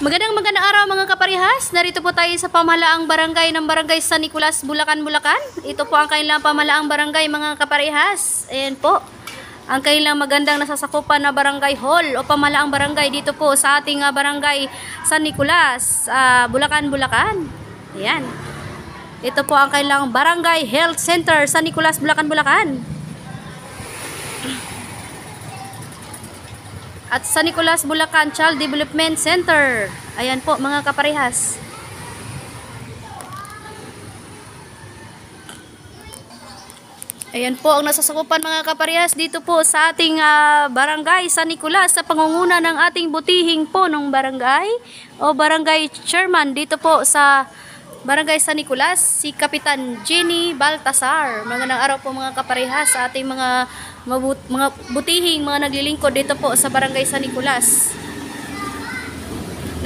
Magandang araw mga kaparehas. Narito po tayo sa pamahalaang barangay ng Barangay San Nicolas, Bulacan, Bulacan. Ito po ang kanilang pamahalaang barangay mga kaparehas. Ayan po. Ang kanilang magandang nasasakupan na barangay hall o pamahalaang barangay dito po sa ating barangay San Nicolas, Bulacan, Bulacan. Ayan. Ito po ang kanilang Barangay Health Center San Nicolas, Bulacan, Bulacan. At San Nicolas, Bulacan Child Development Center. Ayan po mga kaparehas. Ayan po ang nasasakupan mga kaparehas dito po sa ating barangay San Nicolas sa pangunguna ng ating butihing po ng barangay o barangay chairman dito po sa Barangay San Nicolas, si Kapitan Jenny Baltasar. Magandang araw po mga kaparehas sa ating mga butihing mga naglilingkod dito po sa Barangay San Nicolas.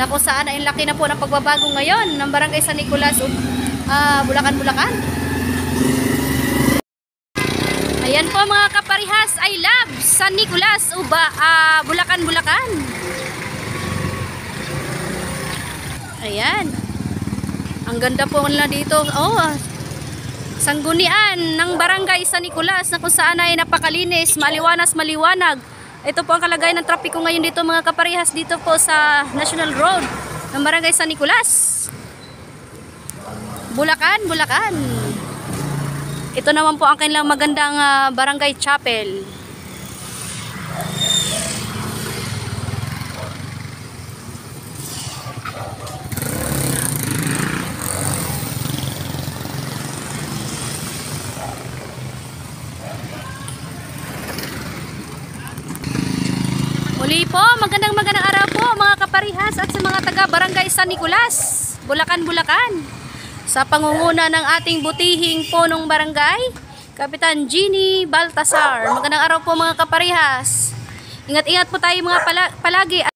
Na kung saan ay laki na po ng pagbabago ngayon ng Barangay San Nicolas, Bulacan, Bulacan. Ayan po mga kaparehas, I love San Nicolas, Bulacan, Bulacan. Ayan. Ang ganda po nila dito. Sanggunian ng Barangay San Nicolas na kung saan ay napakalinis, maliwanag. Ito po ang kalagayan ng trapiko ngayon dito mga kaparehas dito po sa National Road ng Barangay San Nicolas, Bulacan, Bulacan. Ito naman po ang kanilang magandang barangay chapel. Muli po, magandang araw po mga kaparehas at sa mga taga Barangay San Nicolas, Bulacan, Bulacan. Sa pangunguna ng ating butihing punong barangay, Kapitan Jenny Baltasar. Magandang araw po mga kaparehas. Ingat-ingat po tayo mga palagi.